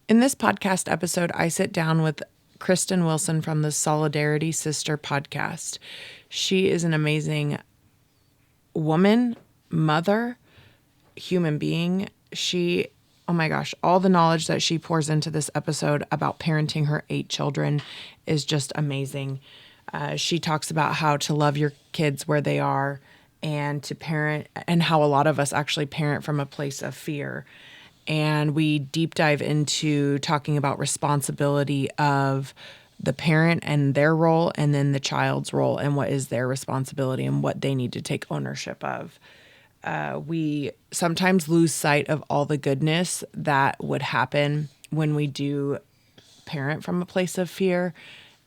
In this podcast episode, I sit down with Kristin Wilson from the Solidarity Sister podcast. She is an amazing woman, mother, human being. Oh my gosh, all the knowledge that she pours into this episode about parenting her 8 children is just amazing. She talks about how to love your kids where they are and to parent, and how a lot of us actually parent from a place of fear. And we deep dive into talking about responsibility of the parent and their role, and then the child's role and what is their responsibility and what they need to take ownership of. We sometimes lose sight of all the goodness that would happen when we do parent from a place of fear,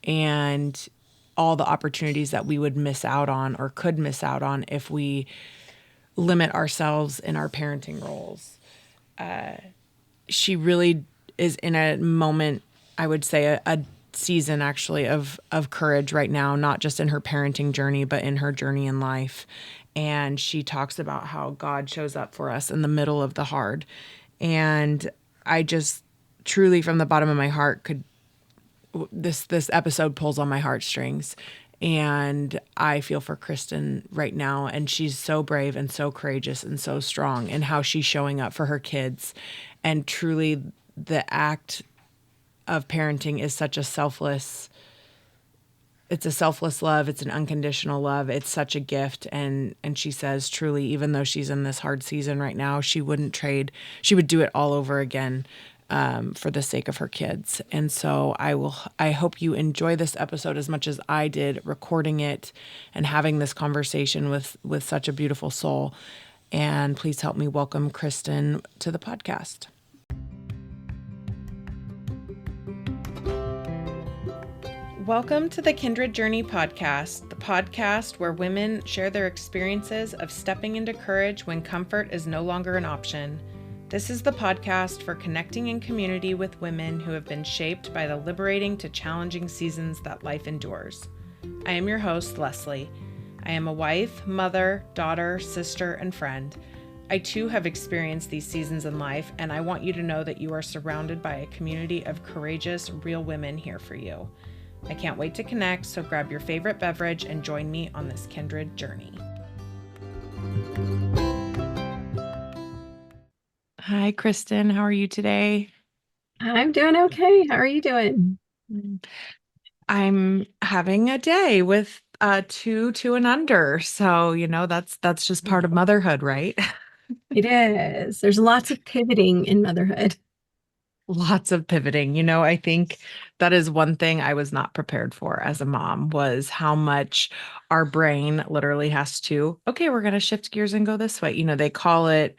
and all the opportunities that we would miss out on or could miss out on if we limit ourselves in our parenting roles. She really is in a moment, I would say a season actually of courage right now, not just in her parenting journey, but in her journey in life. And she talks about how God shows up for us in the middle of the hard. And I just truly, from the bottom of my heart, this episode pulls on my heartstrings. And I feel for Kristin right now. And she's so brave and so courageous and so strong in how she's showing up for her kids. And truly, the act of parenting is such a selfless love. It's an unconditional love. It's such a gift. And she says, truly, even though she's in this hard season right now, she would do it all over again, for the sake of her kids. And so I hope you enjoy this episode as much as I did recording it and having this conversation with such a beautiful soul. And please help me welcome Kristin to the podcast. Welcome to the Kindred Journey podcast, the podcast where women share their experiences of stepping into courage when comfort is no longer an option. This is the podcast for connecting in community with women who have been shaped by the liberating to challenging seasons that life endures. I am your host, Leslie. I am a wife, mother, daughter, sister, and friend. I too have experienced these seasons in life, and I want you to know that you are surrounded by a community of courageous, real women here for you. I can't wait to connect, so grab your favorite beverage and join me on this kindred journey. Hi, Kristin. How are you today? I'm doing okay. How are you doing? I'm having a day with two and under. So, that's just part of motherhood, right? It is. There's lots of pivoting in motherhood. Lots of pivoting. I think that is one thing I was not prepared for as a mom, was how much our brain literally has to, okay, we're going to shift gears and go this way. They call it,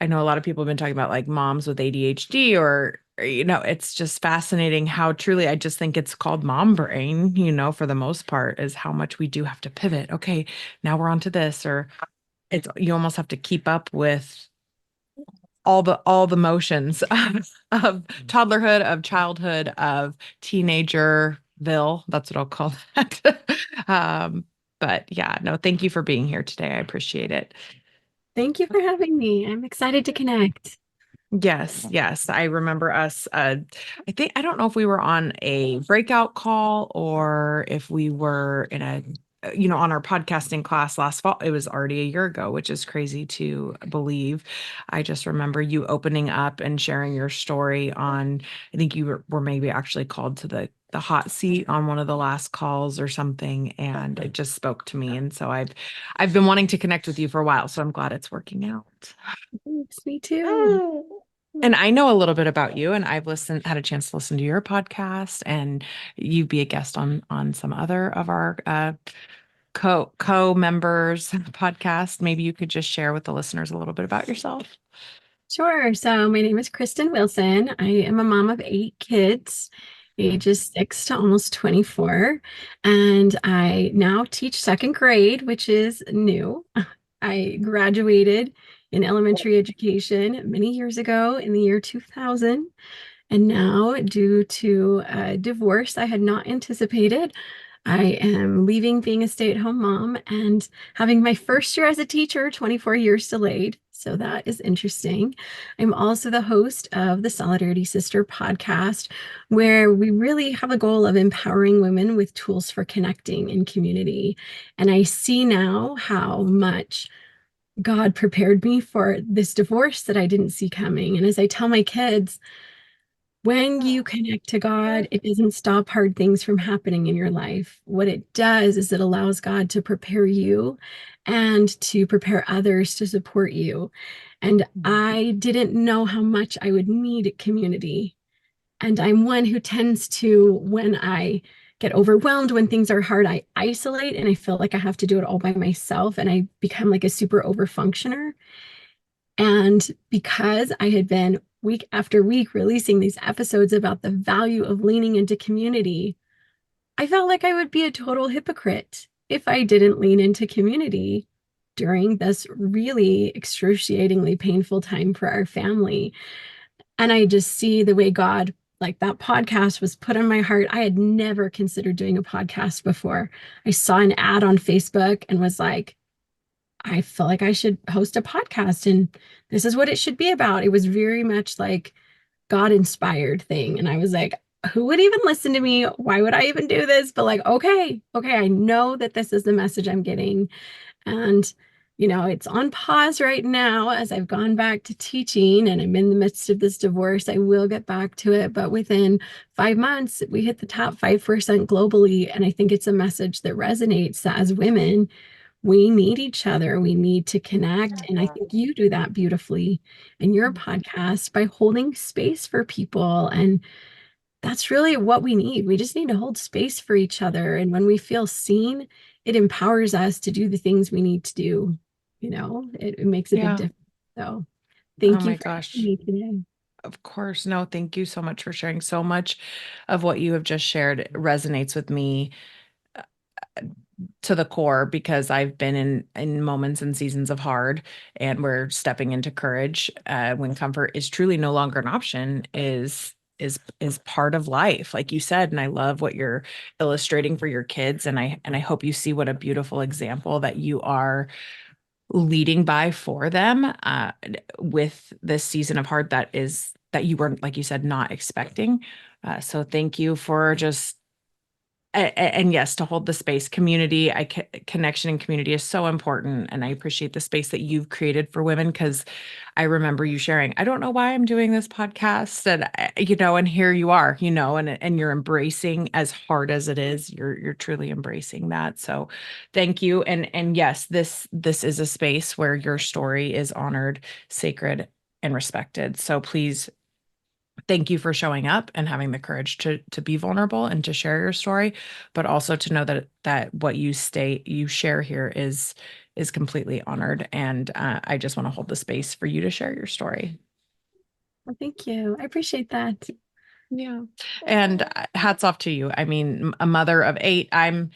I know a lot of people have been talking about like moms with ADHD, or it's just fascinating how truly, I just think it's called mom brain, for the most part, is how much we do have to pivot. Okay, now we're on to this, or you almost have to keep up with all the motions of toddlerhood, of childhood, of teenagerville. That's what I'll call that. But yeah, no, thank you for being here today. I appreciate it. Thank you for having me. I'm excited to connect. Yes, yes. I remember us. I don't know if we were on a breakout call or if we were in on our podcasting class last fall. It was already a year ago, which is crazy to believe. I just remember you opening up and sharing your story on, I think you were maybe actually called to the hot seat on one of the last calls or something, and it just spoke to me. And so I've been wanting to connect with you for a while, so I'm glad it's working out. Thanks, me too. And I know a little bit about you, and I've had a chance to listen to your podcast, and you be a guest on some other of our co members podcast. Maybe you could just share with the listeners a little bit about yourself. Sure. So my name is Kristin Wilson. I am a mom of 8 kids, ages 6 to almost 24. And I now teach second grade, which is new. I graduated in elementary education many years ago in the year 2000. And now, due to a divorce I had not anticipated, I am leaving being a stay-at-home mom and having my first year as a teacher, 24 years delayed. So that is interesting. I'm also the host of the Solidarity Sister podcast, where we really have a goal of empowering women with tools for connecting in community. And I see now how much God prepared me for this divorce that I didn't see coming. And as I tell my kids, when you connect to God, it doesn't stop hard things from happening in your life. What it does is it allows God to prepare you and to prepare others to support you. And I didn't know how much I would need community. And I'm one who tends to, when I get overwhelmed, when things are hard, I isolate and I feel like I have to do it all by myself. And I become like a super overfunctioner. And because I had been week after week releasing these episodes about the value of leaning into community, I felt like I would be a total hypocrite if I didn't lean into community during this really excruciatingly painful time for our family. And I just see the way God, like that podcast was put on my heart. I had never considered doing a podcast before. I saw an ad on Facebook and was like, I feel like I should host a podcast and this is what it should be about. It was very much like God inspired thing. And I was like, who would even listen to me? Why would I even do this? But like, okay, I know that this is the message I'm getting. And, it's on pause right now as I've gone back to teaching and I'm in the midst of this divorce. I will get back to it. But within 5 months, we hit the top 5% globally. And I think it's a message that resonates that as women, we need each other. We need to connect. And I think you do that beautifully in your podcast by holding space for people. And that's really what we need. We just need to hold space for each other. And when we feel seen, it empowers us to do the things we need to do. It makes a big Yeah. difference. So Oh thank you my for having gosh. me today. Of course. No, thank you so much for sharing. So much of what you have just shared resonates with me to the core because I've been in moments and seasons of hard, and we're stepping into courage when comfort is truly no longer an option is part of life, like you said. And I love what you're illustrating for your kids, and I hope you see what a beautiful example that you are leading by for them with this season of hard that you weren't, like you said, not expecting. So thank you for just and yes, to hold the space. Community, connection and community is so important, and I appreciate the space that you've created for women, because I remember you sharing, I don't know why I'm doing this podcast, and and here you are, and you're embracing, as hard as it is, you're truly embracing that. So thank you. And yes, this is a space where your story is honored, sacred, and respected. So please, thank you for showing up and having the courage to be vulnerable and to share your story, but also to know that what you share here is completely honored. And I just want to hold the space for you to share your story. Well, thank you. I appreciate that. Yeah. And hats off to you. I mean, a mother of 8, and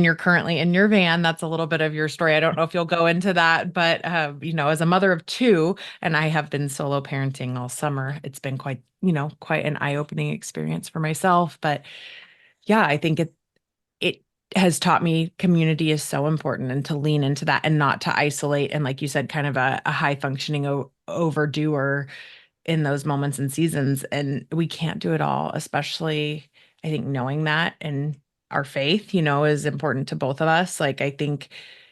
you're currently in your van. That's a little bit of your story. I don't know if you'll go into that, but as a mother of 2, and I have been solo parenting all summer, it's been quite an eye-opening experience for myself. But yeah, I think it has taught me community is so important, and to lean into that and not to isolate. And like you said, kind of a high functioning overdoer in those moments and seasons. And we can't do it all, especially I think knowing that, and our faith, is important to both of us. Like, I think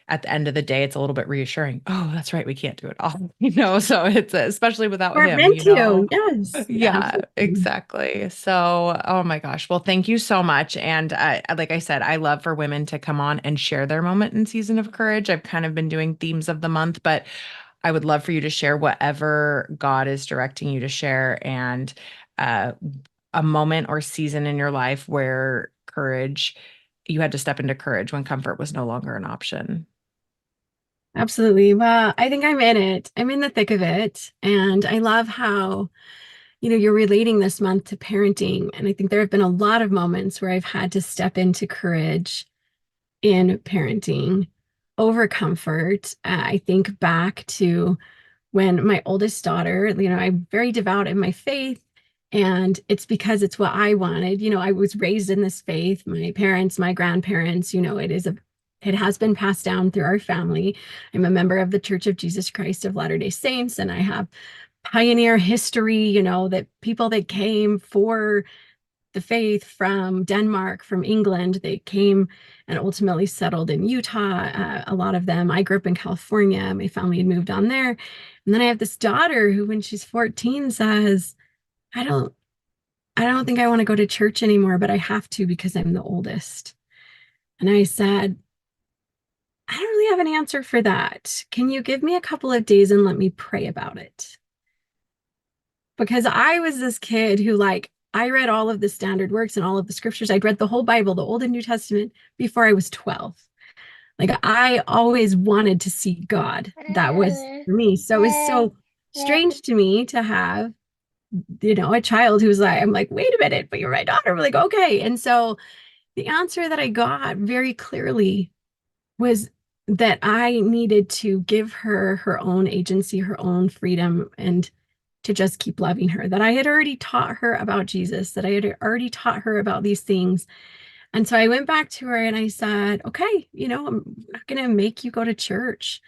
at the end of the day, it's a little bit reassuring. Oh, that's right. We can't do it all, so it's especially without We're him, meant to. Yes. Yeah, yeah, absolutely. exactly. So, oh my gosh. Well, thank you so much. And like I said, I love for women to come on and share their moment and season of courage. I've kind of been doing themes of the month, but I would love for you to share whatever God is directing you to share, and uh, a moment or season in your life where you had to step into courage when comfort was no longer an option. Absolutely. Well, I think I'm in it. I'm in the thick of it. And I love how, you're relating this month to parenting. And I think there have been a lot of moments where I've had to step into courage in parenting over comfort. I think back to when my oldest daughter, I'm very devout in my faith. And it's because it's what I wanted. I was raised in this faith. My parents, my grandparents, it has been passed down through our family. I'm a member of the Church of Jesus Christ of Latter-day Saints, and I have pioneer history, that people that came for the faith from Denmark, from England, they came and ultimately settled in Utah. A lot of them, I grew up in California. My family had moved on there. And then I have this daughter who, when she's 14, says, I don't I don't think I want to go to church anymore, but I have to because I'm the oldest. And I said, I don't really have an answer for that. Can you give me a couple of days and let me pray about it? Because I was this kid who, I read all of the standard works and all of the scriptures. I'd read the whole Bible, the Old and New Testament, before I was 12. Like, I always wanted to see God. That was for me. So it was so strange to me to have, a child who's like, I'm like, wait a minute, but you're my daughter. We're like, okay. And so the answer that I got very clearly was that I needed to give her her own agency, her own freedom, and to just keep loving her. That I had already taught her about Jesus, that I had already taught her about these things. And so I went back to her and I said, okay, I'm not going to make you go to church.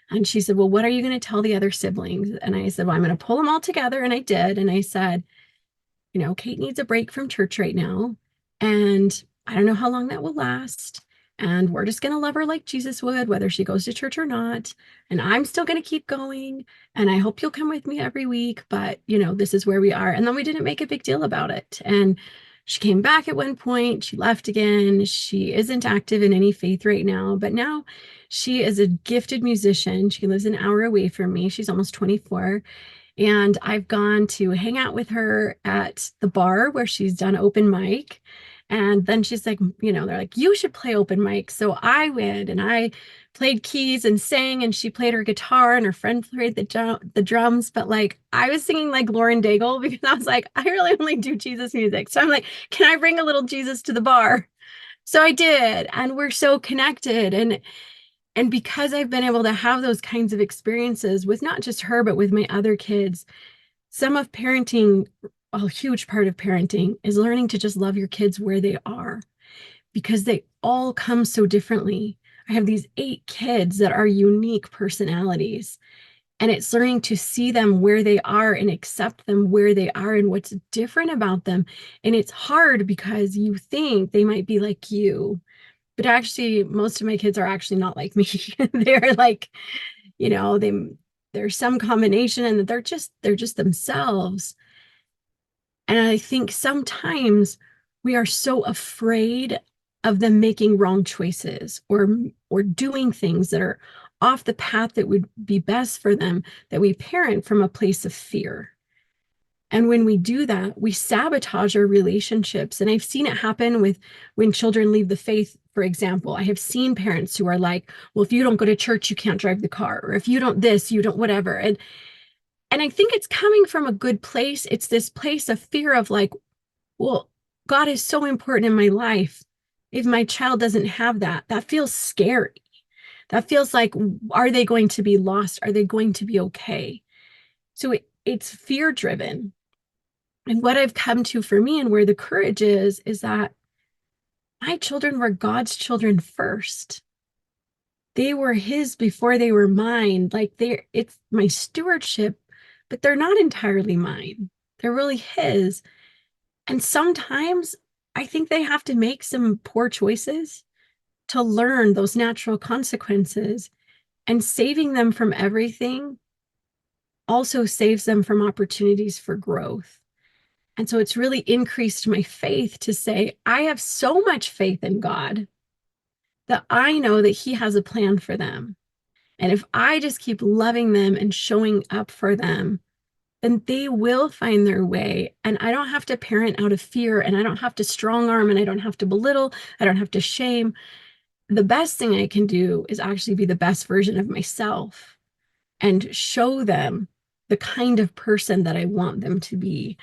And she said, well, what are you going to tell the other siblings? And I said, well, I'm going to pull them all together. And I did. And I said, Kate needs a break from church right now. And I don't know how long that will last. And we're just going to love her like Jesus would, whether she goes to church or not. And I'm still going to keep going. And I hope you'll come with me every week. But, this is where we are. And then we didn't make a big deal about it. And she came back at one point. She left again. She isn't active in any faith right now. But now she is a gifted musician. She lives an hour away from me. She's almost 24. And I've gone to hang out with her at the bar where she's done open mic. And then she's like, they're like, you should play open mic. So I went and I played keys and sang, and she played her guitar and her friend played the drums. But I was singing like Lauren Daigle because I was like, I really only do Jesus music. So I'm like, can I bring a little Jesus to the bar? So I did. And we're so connected. And because I've been able to have those kinds of experiences with not just her, but with my other kids, some of parenting, a huge part of parenting is learning to just love your kids where they are, because they all come so differently. I have these 8 kids that are unique personalities, and it's learning to see them where they are and accept them where they are and what's different about them. And it's hard because you think they might be like you, but actually most of my kids are actually not like me. They're like, you know, they there's some combination, and they're just themselves. And I think sometimes we are so afraid of them making wrong choices or doing things that are off the path that would be best for them, that we parent from a place of fear. And when we do that, we sabotage our relationships. And I've seen it happen with when children leave the faith, for example. I have seen parents who are like, well, if you don't go to church, you can't drive the car, or if you don't this, you don't whatever. And I think it's coming from a good place. It's this place of fear of like, well, God is so important in my life. If my child doesn't have that, that feels scary. That feels like, are they going to be lost? Are they going to be okay? So it's fear driven. And what I've come to for me, and where the courage is that my children were God's children first. They were his before they were mine. It's my stewardship, but they're not entirely mine. They're really his. And sometimes I think they have to make some poor choices to learn those natural consequences. And saving them from everything also saves them from opportunities for growth. And so it's really increased my faith to say, I have so much faith in God that I know that he has a plan for them. And if I just keep loving them and showing up for them, then they will find their way. And I don't have to parent out of fear, and I don't have to strong arm, and I don't have to belittle, I don't have to shame. The best thing I can do is actually be the best version of myself and show them the kind of person that I want them to be.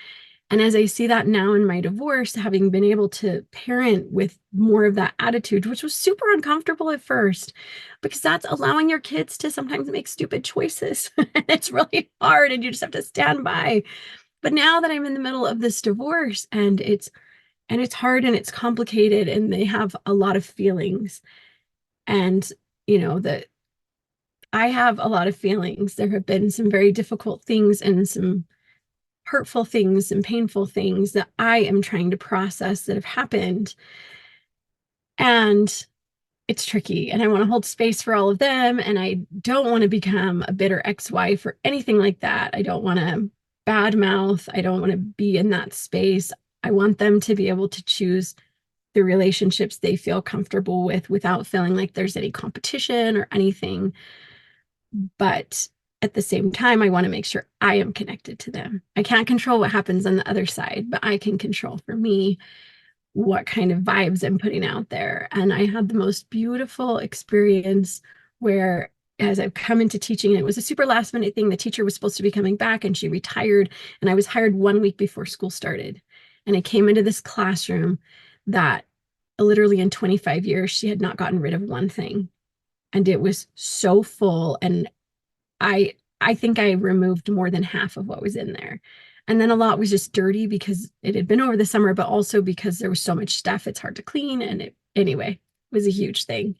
And as I see that now in my divorce, having been able to parent with more of that attitude, which was super uncomfortable at first, because that's allowing your kids to sometimes make stupid choices. It's really hard, and you just have to stand by. But now that I'm in the middle of this divorce and it's hard and it's complicated and they have a lot of feelings and that I have a lot of feelings. There have been some very difficult things and some hurtful things and painful things that I am trying to process that have happened. And it's tricky. And I want to hold space for all of them. And I don't want to become a bitter ex-wife or anything like that. I don't want to badmouth. I don't want to be in that space. I want them to be able to choose the relationships they feel comfortable with without feeling like there's any competition or anything. But at the same time, I want to make sure I am connected to them. I can't control what happens on the other side, but I can control for me what kind of vibes I'm putting out there. And I had the most beautiful experience where, as I've come into teaching, it was a super last minute thing. The teacher was supposed to be coming back and she retired, and I was hired 1 week before school started. And I came into this classroom that literally in 25 years, she had not gotten rid of one thing. And it was so full. And I think I removed more than half of what was in there. And then a lot was just dirty because it had been over the summer, but also because there was so much stuff, it's hard to clean. And anyway, it was a huge thing.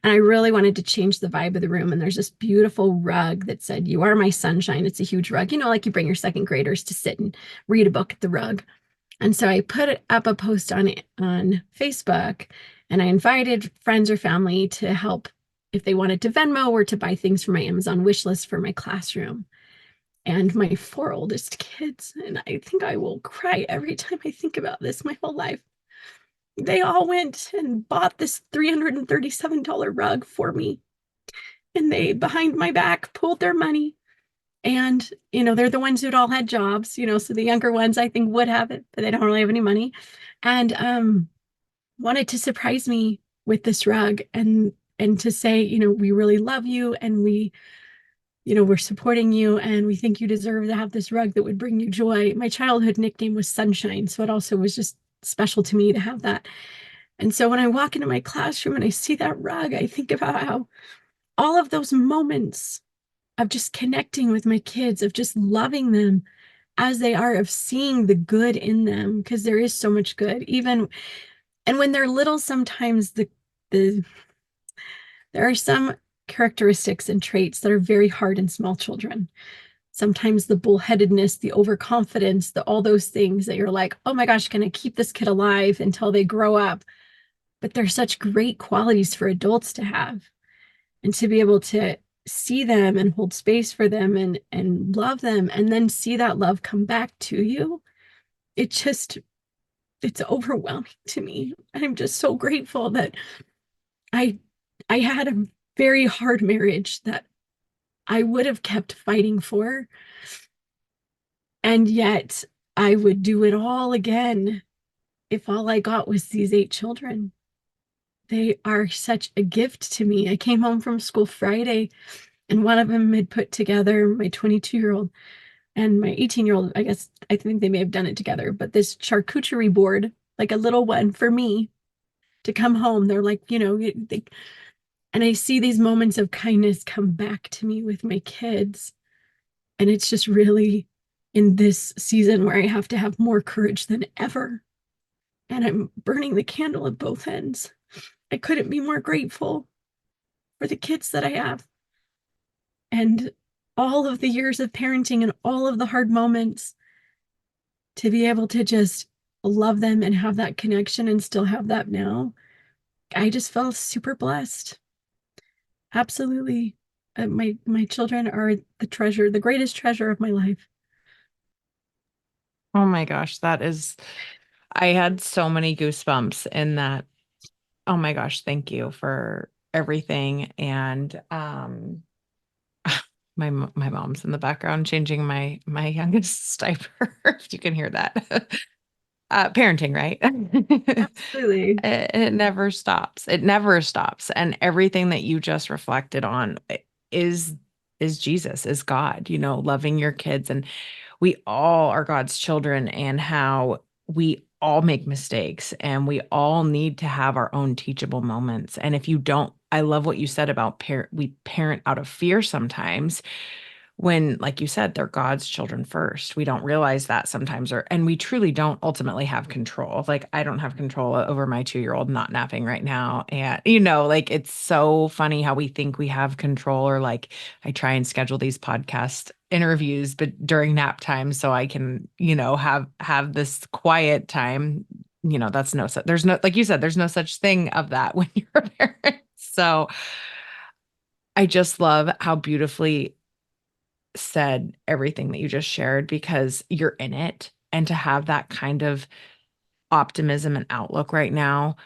And I really wanted to change the vibe of the room. And there's this beautiful rug that said, "You are my sunshine." It's a huge rug, like you bring your second graders to sit and read a book at the rug. And so I put up a post on Facebook, and I invited friends or family to help if they wanted to Venmo or to buy things for my Amazon wish list for my classroom. And my four oldest kids, and I think I will cry every time I think about this my whole life. They all went and bought this $337 rug for me. And they, behind my back, pulled their money. And, they're the ones who'd all had jobs, so the younger ones I think would have it, but they don't really have any money. And wanted to surprise me with this rug and to say, we really love you and we're supporting you and we think you deserve to have this rug that would bring you joy. My childhood nickname was Sunshine, so it also was just special to me to have that. And so when I walk into my classroom and I see that rug, I think about how all of those moments of just connecting with my kids, of just loving them as they are, of seeing the good in them, because there is so much good. And when they're little, sometimes the there are some characteristics and traits that are very hard in small children. Sometimes the bullheadedness, the overconfidence, all those things that you're like, oh my gosh, can I keep this kid alive until they grow up? But they're such great qualities for adults to have. And to be able to see them and hold space for them and love them, and then see that love come back to you, it's overwhelming to me. I'm just so grateful that I I had a very hard marriage that I would have kept fighting for. And yet I would do it all again if all I got was these 8 children. They are such a gift to me. I came home from school Friday, and one of them had put together, my 22-year-old and my 18-year-old, I think they may have done it together, but this charcuterie board, like a little one for me to come home. They're like, and I see these moments of kindness come back to me with my kids. And it's just really in this season where I have to have more courage than ever. And I'm burning the candle at both ends. I couldn't be more grateful for the kids that I have and all of the years of parenting and all of the hard moments, to be able to just love them and have that connection and still have that now. I just felt super blessed. Absolutely. My children are the treasure, the greatest treasure of my life. Oh my gosh, I had so many goosebumps in that. Oh my gosh, thank you for everything. And my mom's in the background changing my youngest's diaper, if you can hear that. Parenting, right? Absolutely. It never stops. It never stops. And everything that you just reflected on is is Jesus, is God, loving your kids. And we all are God's children, and how we all make mistakes and we all need to have our own teachable moments. And if you don't, I love what you said about we parent out of fear sometimes, when, like you said, they're God's children first. We don't realize that sometimes, and we truly don't ultimately have control. Like, I don't have control over my 2-year-old not napping right now. And, like, it's so funny how we think we have control, or like, I try and schedule these podcast interviews, but during nap time, so I can, have this quiet time. That's there's no, like you said, there's no such thing of that when you're a parent. So I just love how beautifully said everything that you just shared, because you're in it, and to have that kind of optimism and outlook right now,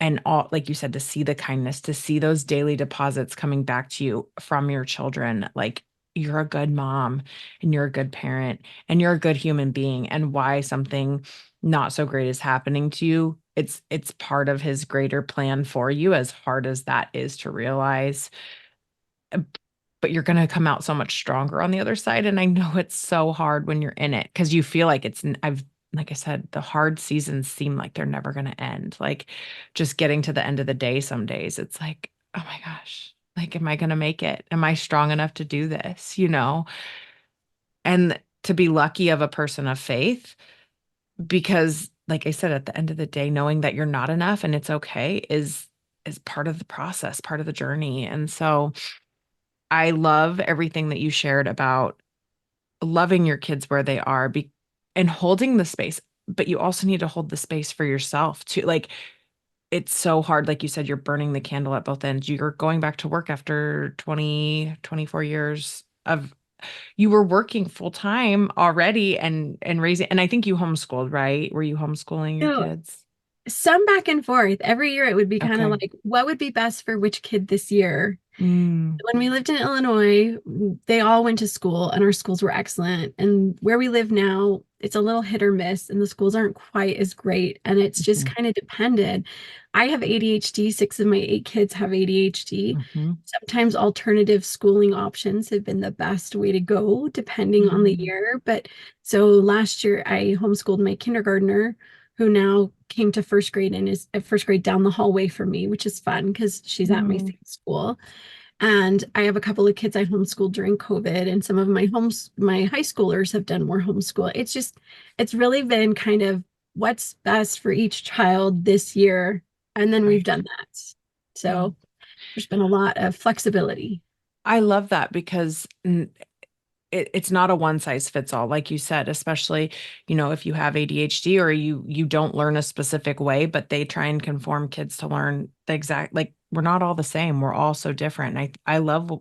and all, like you said, to see the kindness, to see those daily deposits coming back to you from your children, like, you're a good mom, and you're a good parent, and you're a good human being. And why something not so great is happening to you, it's part of his greater plan for you, as hard as that is to realize. But you're going to come out so much stronger on the other side. And I know it's so hard when you're in it, because you feel like like I said, the hard seasons seem like they're never going to end. Like, just getting to the end of the day, some days it's like, oh my gosh, like, am I going to make it? Am I strong enough to do this? And to be lucky of a person of faith, because, like I said, at the end of the day, knowing that you're not enough and it's okay is part of the process, part of the journey. And so I love everything that you shared about loving your kids where they are, and holding the space, but you also need to hold the space for yourself too. Like, it's so hard. Like you said, you're burning the candle at both ends. You're going back to work after 20, 24 years of, you were working full time already, and raising, and I think you homeschooled, right? Were you homeschooling your So kids? some back and forth. Every year it would be kind of Okay. like, what would be best for which kid this year? Mm, When we lived in Illinois, they all went to school and our schools were excellent. And where we live now, it's a little hit or miss and the schools aren't quite as great. And it's just mhm, kind of dependent. I have ADHD, 6 of my 8 kids have ADHD. mhm, Sometimes alternative schooling options have been the best way to go, depending on the mm, year. But so last year, I homeschooled my kindergartner, who now came to first grade and is at first grade down the hallway from me, which is fun because she's at my mm, same school. And I have a couple of kids I homeschooled during COVID, and some of my high schoolers have done more homeschool. It's really been kind of what's best for each child this year. And then we've right. done that. Yeah. So there's been a lot of flexibility. I love that, because it's not a one size fits all, like you said, especially, if you have ADHD, or you don't learn a specific way, but they try and conform kids to learn the exact, like, we're not all the same. We're all so different. And I love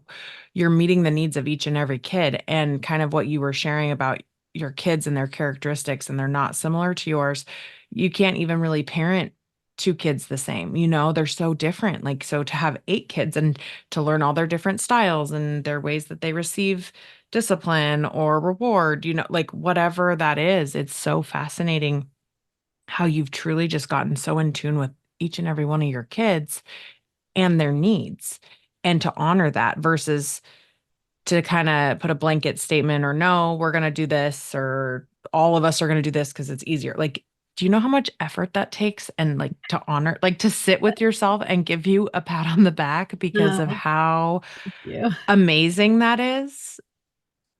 you're meeting the needs of each and every kid, and kind of what you were sharing about your kids and their characteristics, and they're not similar to yours. You can't even really parent two kids the same, they're so different. Like, so to have 8 kids, and to learn all their different styles and their ways that they receive discipline or reward, like, whatever that is, it's so fascinating how you've truly just gotten so in tune with each and every one of your kids and their needs, and to honor that, versus to kind of put a blanket statement, or no, we're going to do this, or all of us are going to do this because it's easier. Like, do you know how much effort that takes? And, like, to honor, like, to sit with yourself and give you a pat on the back because of Oh, how yeah. amazing that is.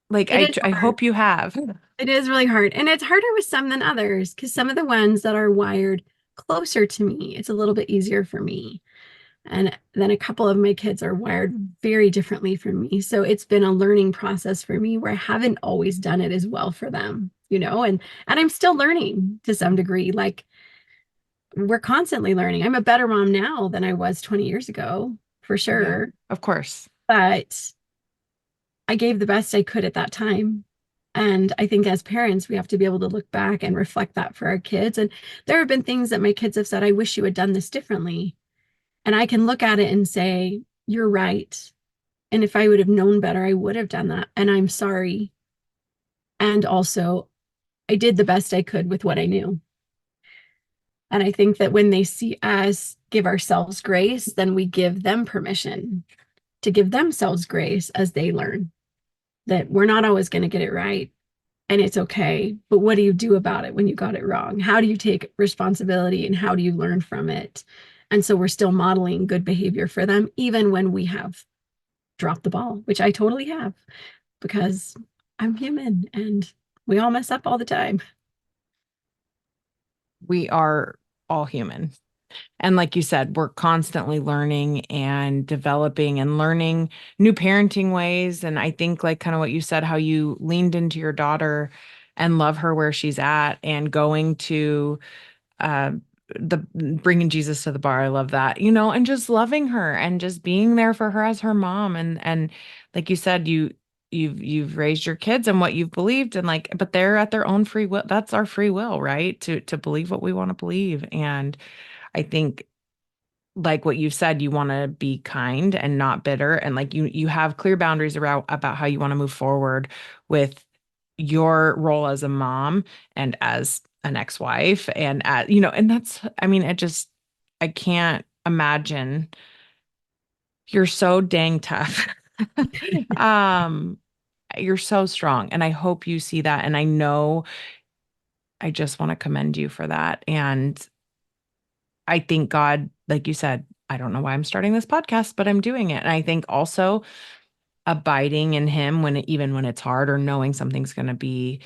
Like, It I, is I hard. hope you have. It is really hard. And it's harder with some than others because some of the ones that are wired closer to me, it's a little bit easier for me. And then a couple of my kids are wired very differently from me. So it's been a learning process for me where I haven't always done it as well for them, and I'm still learning to some degree. Like we're constantly learning. I'm a better mom now than I was 20 years ago, for Yeah, sure. of course. But I gave the best I could at that time. And I think as parents, we have to be able to look back and reflect that for our kids. And there have been things that my kids have said, I wish you had done this differently. And I can look at it and say, you're right. And if I would have known better, I would have done that. And I'm sorry. And also, I did the best I could with what I knew. And I think that when they see us give ourselves grace, then we give them permission to give themselves grace as they learn that we're not always going to get it right. And it's okay. But what do you do about it when you got it wrong? How do you take responsibility and how do you learn from it? And so we're still modeling good behavior for them, even when we have dropped the ball, which I totally have. because I'm human and we all mess up all the time. We are all human. And like you said, we're constantly learning and developing and learning new parenting ways. And I think, like, kind of what you said, how you leaned into your daughter and love her where she's at and going to uh, the bringing Jesus to the bar. I love that, and just loving her and just being there for her as her mom. And like you said, you've raised your kids and what you've believed, and like, but they're at their own free will. That's our free will, right? To believe what we want to believe. And I think, like what you said, you want to be kind and not bitter, and like you have clear boundaries around about how you want to move forward with your role as a mom and as an ex-wife, and and that's, I mean, I can't imagine. You're so dang tough. um you're so strong, and I hope you see that, and I know, I just want to commend you for that. And I think God, like you said, I don't know why I'm starting this podcast, but I'm doing it. And I think also abiding in Him even when it's hard, or knowing something's going to be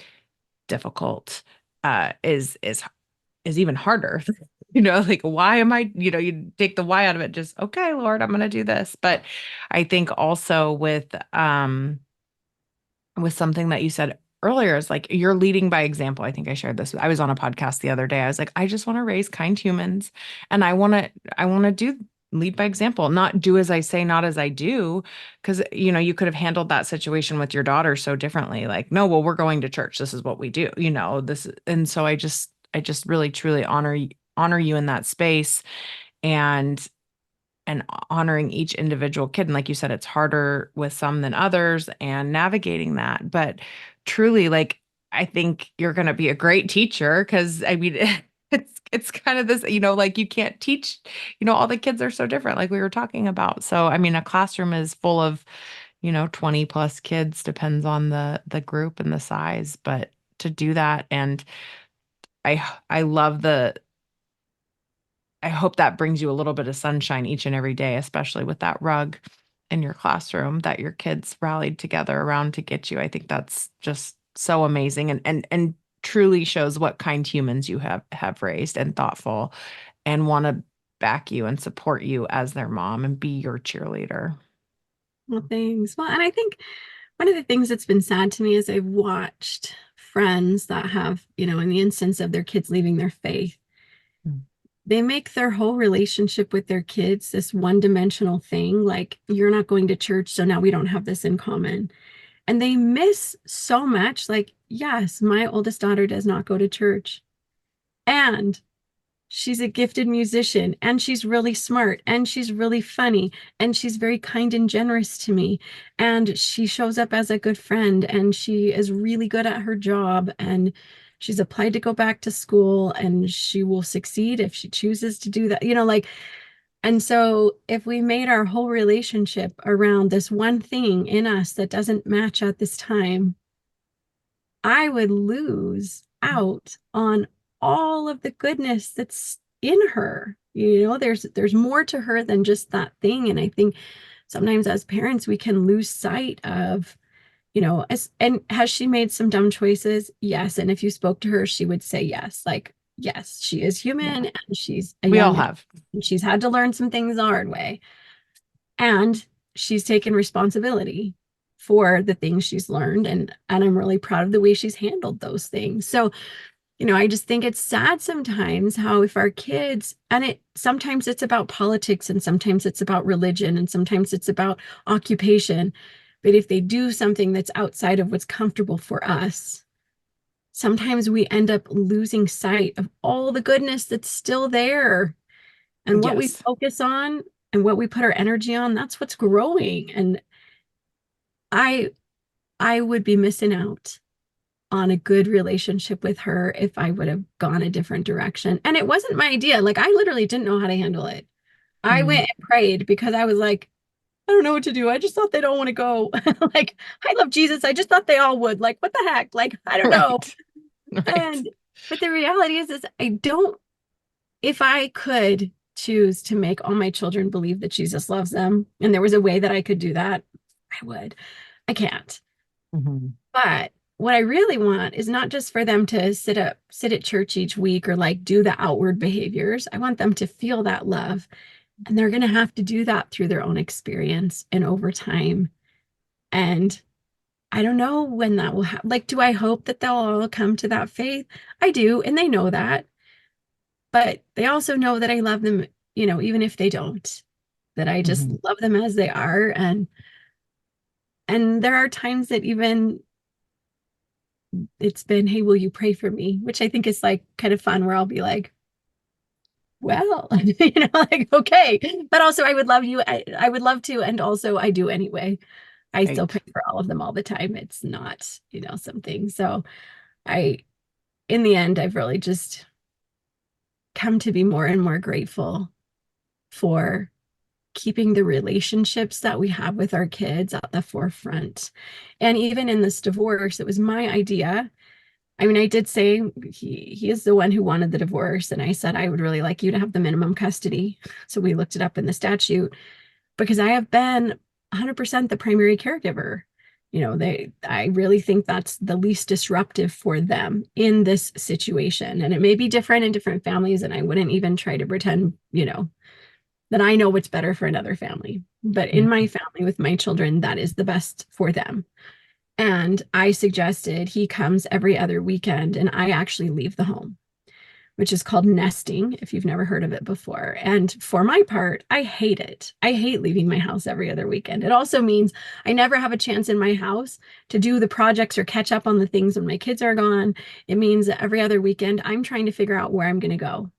difficult, is even harder. Like, why am I? You take the why out of it. Just, okay, Lord, I'm going to do this. But I think also with something that you said earlier, is like, you're leading by example. I think I shared this. I was on a podcast the other day. I was like, I just want to raise kind humans, and I want to do lead by example, not do as I say, not as I do. Because you could have handled that situation with your daughter so differently. Like, no, well, we're going to church. This is what we do. This, and so I just really truly honor you in that space, and honoring each individual kid. And like you said, it's harder with some than others, and navigating that. But truly, like, I think you're going to be a great teacher, because I mean, it's kind of this, like, you can't teach, all the kids are so different, like we were talking about. So, I mean, a classroom is full of, 20 plus kids, depends on the group and the size, but to do that. And I love I hope that brings you a little bit of sunshine each and every day, especially with that rug in your classroom that your kids rallied together around to get you. I think that's just so amazing, and truly shows what kind humans you have raised, and thoughtful, and want to back you and support you as their mom and be your cheerleader. Well, thanks. Well, and I think one of the things that's been sad to me is I've watched friends that have, in the instance of their kids leaving their faith, Mm. they make their whole relationship with their kids this one-dimensional thing. Like, you're not going to church, so now we don't have this in common. And they miss so much. Like, yes, my oldest daughter does not go to church. And she's a gifted musician, and she's really smart, and she's really funny, and she's very kind and generous to me. And she shows up as a good friend, and she is really good at her job, and she's applied to go back to school, and she will succeed if she chooses to do that. Like, and so if we made our whole relationship around this one thing in us that doesn't match at this time, I would lose out on all of the goodness that's in her. There's more to her than just that thing. And I think sometimes as parents, we can lose sight of, and has she made some dumb choices? Yes. And if you spoke to her, she would say yes. Like, yes, she is Yeah, human, and she's a we all young adult, have. and she's had to learn some things the hard way. And she's taken responsibility for the things she's learned. And I'm really proud of the way she's handled those things. So, I just think it's sad sometimes how, if our kids, and sometimes it's about politics, and sometimes it's about religion, and sometimes it's about occupation, but if they do something that's outside of what's comfortable for us, sometimes we end up losing sight of all the goodness that's still there. And what we Yes. focus on and what we put our energy on, that's what's growing. And I I would be missing out on a good relationship with her if I would have gone a different direction. And it wasn't my idea. Like, I literally didn't know how to handle it. I Mm. went and prayed because I was like, I don't know what to do. I just thought they don't want to go. Like, I love Jesus. I just thought they all would. Like, what the heck? Like, I don't know. Right. Right. And but the reality is I don't, if I could choose to make all my children believe that Jesus loves them, and there was a way that I could do that, I would. I can't. Mm-hmm. But what I really want is not just for them to sit at church each week or like do the outward behaviors. I want them to feel that love. And they're going to have to do that through their own experience and over time. And I don't know when that will happen. Like, do I hope that they'll all come to that faith? I do, and they know that. But they also know that I love them, even if they don't, that I just Mm-hmm. love them as they are. And there are times that even it's been, hey, will you pray for me? Which I think is like kind of fun where I'll be like, well, like, okay. But also I would love you. I would love to. And also I do anyway. I still Right. pray for all of them all the time. It's not, something. So I, in the end, I've really just come to be more and more grateful for keeping the relationships that we have with our kids at the forefront. And even in this divorce, it was my idea. I mean, I did say he is the one who wanted the divorce, and I said I would really like you to have the minimum custody. So we looked it up in the statute because I have been 100% the primary caregiver. I really think that's the least disruptive for them in this situation. And it may be different in different families, and I wouldn't even try to pretend, that I know what's better for another family. But in my family with my children, that is the best for them. And I suggested he comes every other weekend and I actually leave the home, which is called nesting, if you've never heard of it before. And for my part, I hate it. I hate leaving my house every other weekend. It also means I never have a chance in my house to do the projects or catch up on the things when my kids are gone. It means that every other weekend, I'm trying to figure out where I'm going to go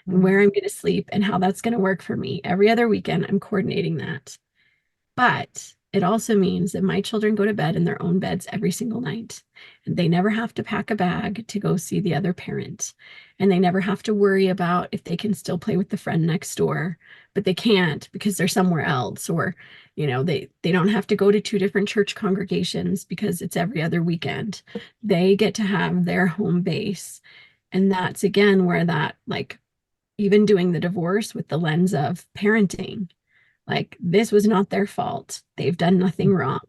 and where I'm going to sleep and how that's going to work for me. Every other weekend, I'm coordinating that. But it also means that my children go to bed in their own beds every single night. And they never have to pack a bag to go see the other parent. And they never have to worry about if they can still play with the friend next door, but they can't because they're somewhere else. Or, they don't have to go to two different church congregations because it's every other weekend. They get to have their home base. And that's again where that, like, even doing the divorce with the lens of parenting, like, this was not their fault. They've done nothing wrong.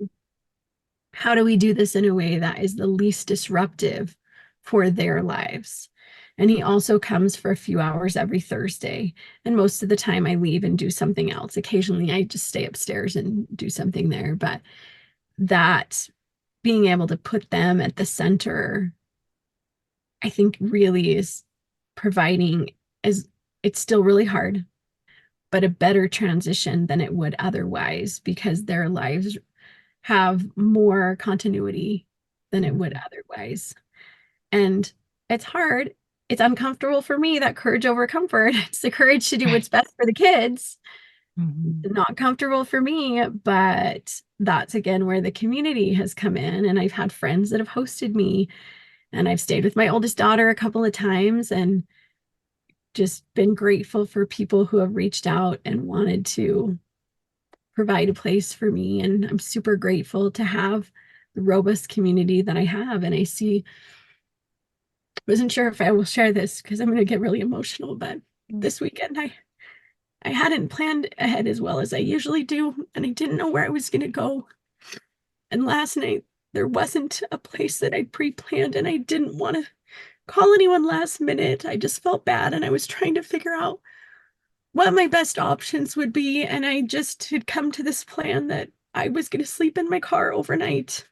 How do we do this in a way that is the least disruptive for their lives? And he also comes for a few hours every Thursday. And most of the time I leave and do something else. Occasionally I just stay upstairs and do something there. But that being able to put them at the center, I think really is providing, as it's still really hard, but a better transition than it would otherwise because their lives have more continuity than it would otherwise. And it's hard. It's uncomfortable for me, that courage over comfort. It's the courage to do Right. what's best for the kids. Mm-hmm. Not comfortable for me, but that's again where the community has come in. And I've had friends that have hosted me, and I've stayed with my oldest daughter a couple of times and just been grateful for people who have reached out and wanted to provide a place for me. And I'm super grateful to have the robust community that I have. And I see, wasn't sure if I will share this because I'm going to get really emotional, but this weekend I hadn't planned ahead as well as I usually do, and I didn't know where I was going to go. And last night there wasn't a place that I'd pre-planned, and I didn't want to call anyone last minute. I just felt bad, and I was trying to figure out what my best options would be. And I just had come to this plan that I was going to sleep in my car overnight.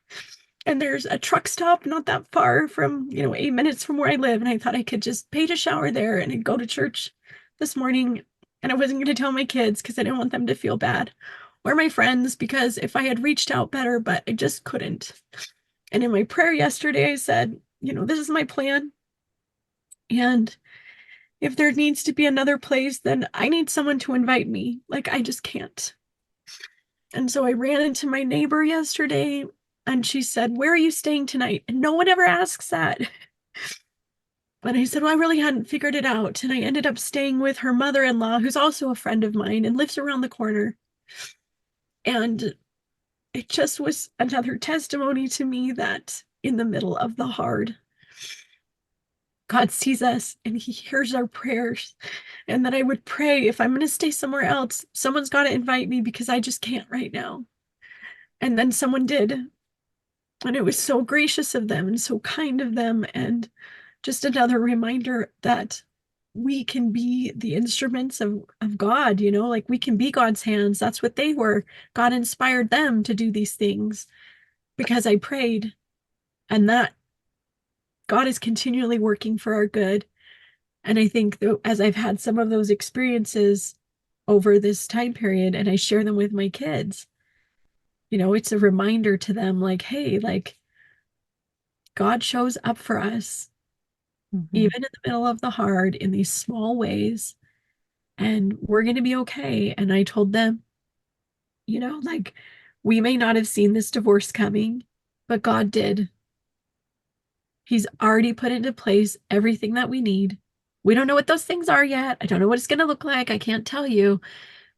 And there's a truck stop not that far from, 8 minutes from where I live. And I thought I could just pay to shower there and I'd go to church this morning. And I wasn't going to tell my kids because I didn't want them to feel bad, or my friends, because if I had reached out better, but I just couldn't. And in my prayer yesterday, I said, this is my plan. And if there needs to be another place, then I need someone to invite me. Like, I just can't. And so I ran into my neighbor yesterday and she said, "Where are you staying tonight?" And no one ever asks that. But I said, well, I really hadn't figured it out. And I ended up staying with her mother-in-law, who's also a friend of mine and lives around the corner. And it just was another testimony to me that in the middle of the hard, God sees us and he hears our prayers. And that I would pray, if I'm going to stay somewhere else, someone's got to invite me because I just can't right now. And then someone did. And it was so gracious of them and so kind of them. And just another reminder that we can be the instruments of God, like we can be God's hands. That's what they were. God inspired them to do these things because I prayed, and that God is continually working for our good. And I think that as I've had some of those experiences over this time period and I share them with my kids, it's a reminder to them like, hey, like God shows up for us, Mhm. even in the middle of the hard, in these small ways, and we're going to be okay. And I told them, like we may not have seen this divorce coming, but God did. He's already put into place everything that we need. We don't know what those things are yet. I don't know what it's going to look like. I can't tell you,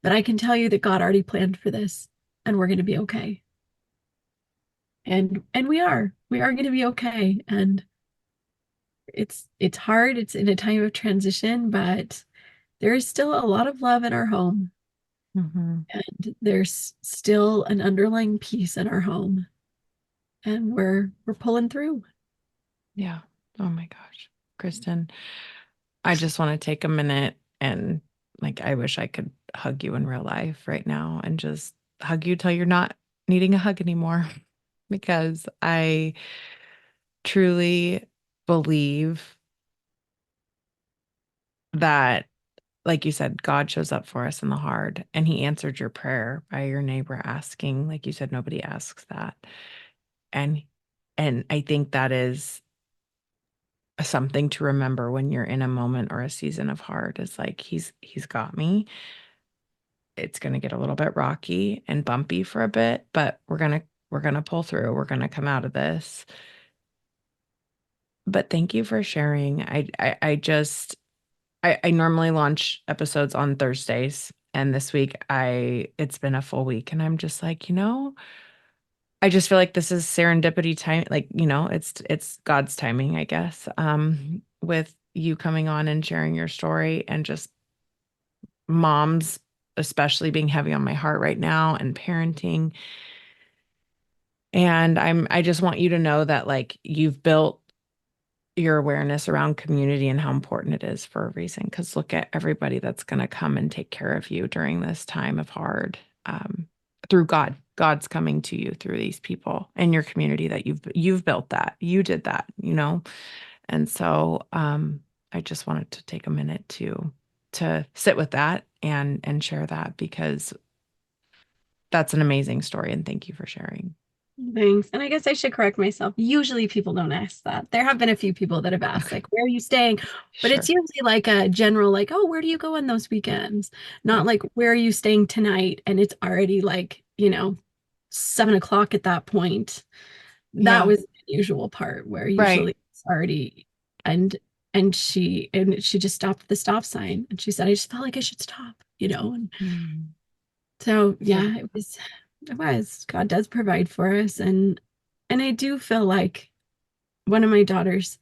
but I can tell you that God already planned for this and we're going to be okay. And we are going to be okay. And it's hard. It's in a time of transition, but there is still a lot of love in our home. Mhm. And there's still an underlying peace in our home. And we're pulling through. Yeah. Oh my gosh. Kristen, I just want to take a minute and like I wish I could hug you in real life right now and just hug you till you're not needing a hug anymore because I truly believe that like you said, God shows up for us in the hard and he answered your prayer by your neighbor asking, like you said, nobody asks that. And I think that is something to remember when you're in a moment or a season of hard is like he's got me. It's going to get a little bit rocky and bumpy for a bit, but we're going to pull through. We're going to come out of this. But thank you for sharing. I just I normally launch episodes on Thursdays, and this week it's been a full week, and I'm just like, I just feel like this is serendipity time, like, it's God's timing, I guess. With you coming on and sharing your story and just moms especially being heavy on my heart right now and parenting. And I just want you to know that like you've built your awareness around community and how important it is for a reason. Because look at everybody that's going to come and take care of you during this time of hard, through God. God's coming to you through these people in your community that you've built that. You did that. And so I just wanted to take a minute to sit with that and share that because that's an amazing story. And thank you for sharing. Thanks. And I guess I should correct myself. Usually people don't ask that. There have been a few people that have asked, Okay. like, where are you staying? But it's Sure. usually like a general, like, oh, where do you go on those weekends? Not Yeah. like, where are you staying tonight? And it's already like, 7 o'clock at that point. That Yeah. was the usual part where Right. usually it's already and and she just stopped at the stop sign and she said, I just felt like I should stop. And Mm. so Yeah. yeah, it was God does provide for us. And I do feel like one of my daughters,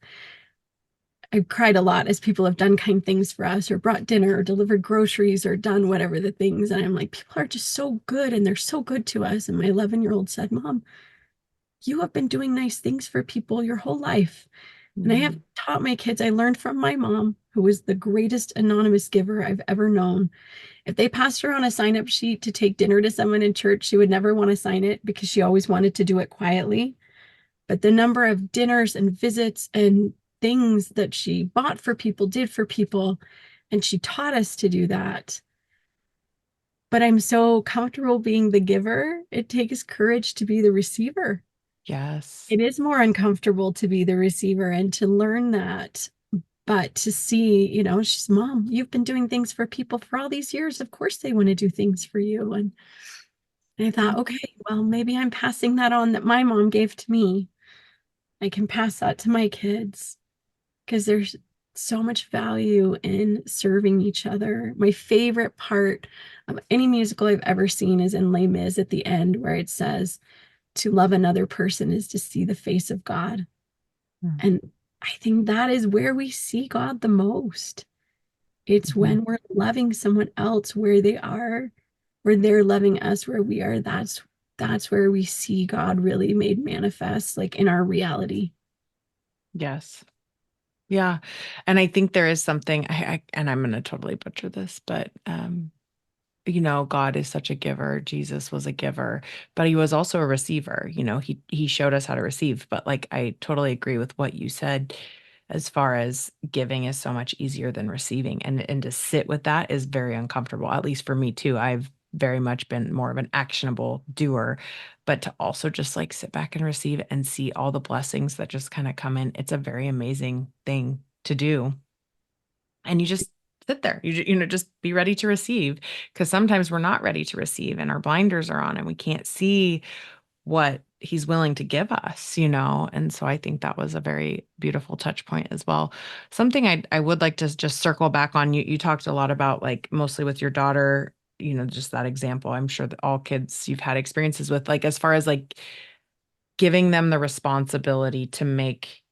I've cried a lot as people have done kind things for us or brought dinner or delivered groceries or done whatever the things. And I'm like, people are just so good and they're so good to us. And my 11-year-old said, Mom, you have been doing nice things for people your whole life. And I have Mm. taught my kids, I learned from my mom, who was the greatest anonymous giver I've ever known. If they passed her on a sign up sheet to take dinner to someone in church, she would never want to sign it because she always wanted to do it quietly. But the number of dinners and visits and things that she bought for people, did for people, and she taught us to do that. But I'm so comfortable being the giver. It takes courage to be the receiver. Yes. It is more uncomfortable to be the receiver and to learn that. But to see, she's Mom, you've been doing things for people for all these years. Of course they want to do things for you. And I Mm. thought, okay, well, maybe I'm passing that on that my mom gave to me. I can pass that to my kids because there's so much value in serving each other. My favorite part of any musical I've ever seen is in Les Mis at the end, where it says, to love another person is to see the face of God. Mm. And I think that is where we see God the most. It's Mhm. when we're loving someone else where they are, where they're loving us where we are. that's where we see God really made manifest, like in our reality. Yes. Yeah. And I think there is something and I'm going to totally butcher this, but God is such a giver. Jesus was a giver, but he was also a receiver. He showed us how to receive. But like I totally agree with what you said as far as giving is so much easier than receiving. And to sit with that is very uncomfortable, at least for me too. I've very much been more of an actionable doer, but to also just like sit back and receive and see all the blessings that just kind of come in, it's a very amazing thing to do. And you just sit there, just be ready to receive, because sometimes we're not ready to receive and our blinders are on and we can't see what he's willing to give us. And so I think that was a very beautiful touch point as well. Something I would like to just circle back on. You talked a lot about, like, mostly with your daughter, just that example. I'm sure that all kids you've had experiences with, like, as far as like giving them the responsibility to make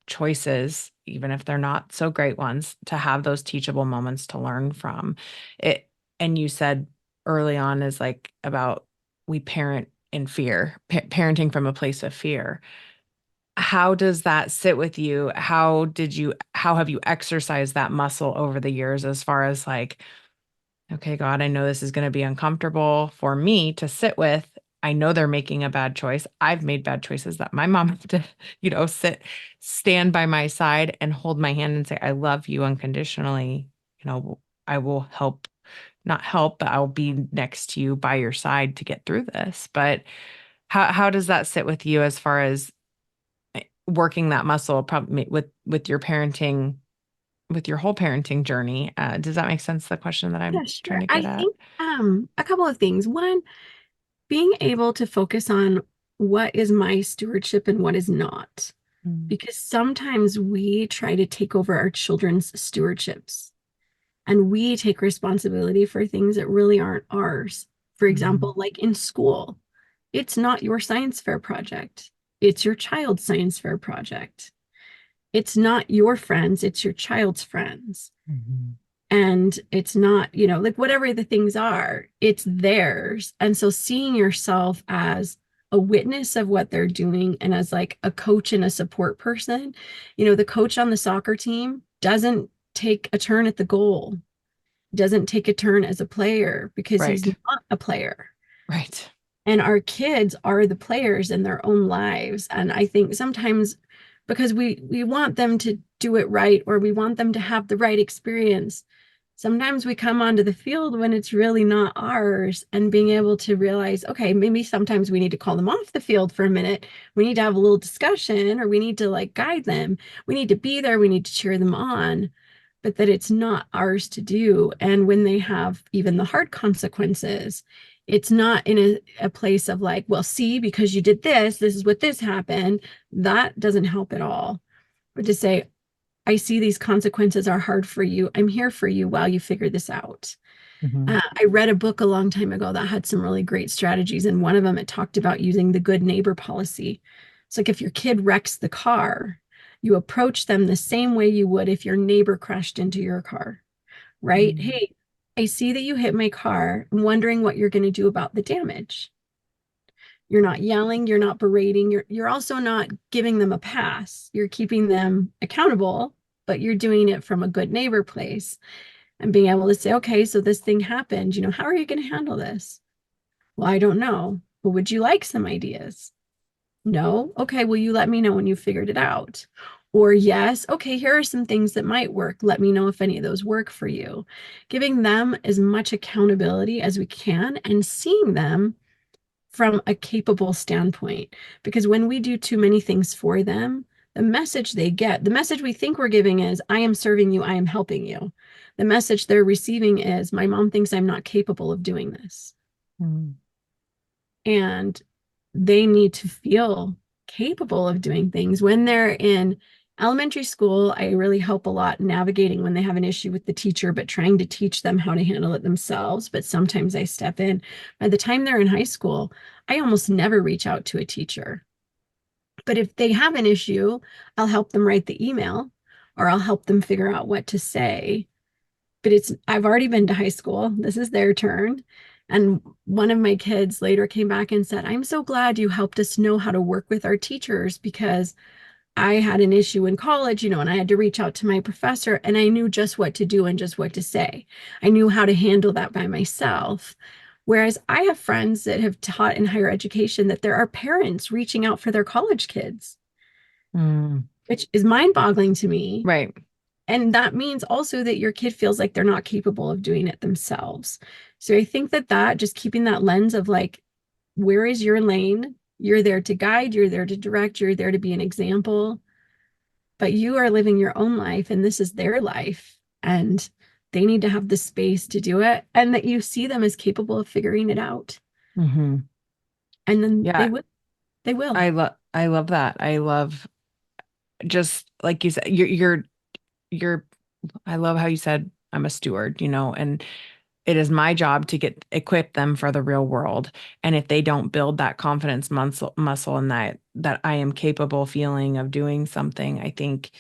choices, even if they're not so great ones, to have those teachable moments to learn from it. And you said early on is like about we parent in fear, parenting from a place of fear. How does that sit with you? How have you exercised that muscle over the years, as far as like, okay, God, I know this is going to be uncomfortable for me to sit with. I know they're making a bad choice. I've made bad choices that my mom had to, stand by my side and hold my hand and say, I love you unconditionally. I will help, not help, but I'll be next to you by your side to get through this. But how does that sit with you as far as working that muscle, probably with your parenting, with your whole parenting journey? Does that make sense? The question that Yeah, I'm trying sure. to I get at. think a couple of things. One, being able to focus on what is my stewardship and what is not. Mm, Because sometimes we try to take over our children's stewardships and we take responsibility for things that really aren't ours. For example, mhm, like in school, it's not your science fair project, it's your child's science fair project. It's not your friends, it's your child's friends. mhm, And it's not, like whatever the things are, it's theirs. And so seeing yourself as a witness of what they're doing and as like a coach and a support person, the coach on the soccer team doesn't take a turn at the goal, doesn't take a turn as a player because he's right, not a player. right. And our kids are the players in their own lives. And I think sometimes because we want them to do it right or we want them to have the right experience, sometimes we come onto the field when it's really not ours, and being able to realize, okay, maybe sometimes we need to call them off the field for a minute. We need to have a little discussion, or we need to like guide them. We need to be there. We need to cheer them on, but that it's not ours to do. And when they have even the hard consequences, it's not in a place of like, well, see, because you did this, this is what this happened. That doesn't help at all. But to say, I see these consequences are hard for you. I'm here for you while you figure this out. Mhm, I read a book a long time ago that had some really great strategies. And one of them, it talked about using the good neighbor policy. It's like if your kid wrecks the car, you approach them the same way you would if your neighbor crashed into your car, right? mhm, Hey, I see that you hit my car. I'm wondering what you're going to do about the damage. You're not yelling, you're not berating, you're also not giving them a pass. You're keeping them accountable, but you're doing it from a good neighbor place and being able to say, okay, so this thing happened, how are you going to handle this? Well, I don't know. But would you like some ideas? No? Okay, well, you let me know when you figured it out. Or yes, okay, here are some things that might work. Let me know if any of those work for you. Giving them as much accountability as we can and seeing them from a capable standpoint. Because when we do too many things for them, the message they get, the message we think we're giving is, I am serving you, I am helping you. The message they're receiving is, my mom thinks I'm not capable of doing this. mhm, And they need to feel capable of doing things. When they're in elementary school, I really help a lot navigating when they have an issue with the teacher, but trying to teach them how to handle it themselves. But sometimes I step in. By the time they're in high school, I almost never reach out to a teacher. But if they have an issue, I'll help them write the email or I'll help them figure out what to say. But I've already been to high school. This is their turn. And one of my kids later came back and said, I'm so glad you helped us know how to work with our teachers because I had an issue in college, and I had to reach out to my professor and I knew just what to do and just what to say. I knew how to handle that by myself. Whereas I have friends that have taught in higher education that there are parents reaching out for their college kids, Mm, which is mind-boggling to me. right. And that means also that your kid feels like they're not capable of doing it themselves. So I think that just keeping that lens of like, where is your lane? You're there to guide, you're there to direct, you're there to be an example, but you are living your own life and this is their life. And they need to have the space to do it and that you see them as capable of figuring it out. Hmm. And then they Yeah, will. They will. I love that. I love just like you said, you're I love how you said I'm a steward, and it is my job to equip them for the real world. And if they don't build that confidence muscle and that I am capable feeling of doing something, I think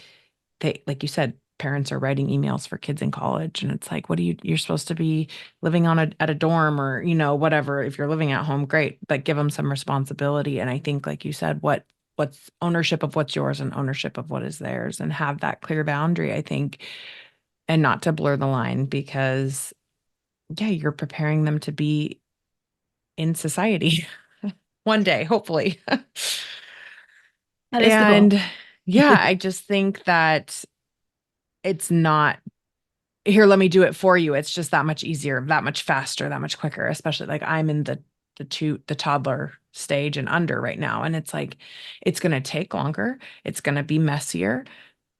they, like you said, parents are writing emails for kids in college, and it's like, what you're supposed to be living at a dorm or, whatever. If you're living at home, great, but give them some responsibility. And I think, like you said, what's ownership of what's yours and ownership of what is theirs, and have that clear boundary, I think, and not to blur the line, because yeah, you're preparing them to be in society one day, hopefully. That is the goal. And yeah, I just think that it's not here, let me do it for you. It's just that much easier, that much faster, that much quicker, especially like I'm in the toddler stage and under right now. And it's like, it's going to take longer. It's going to be messier,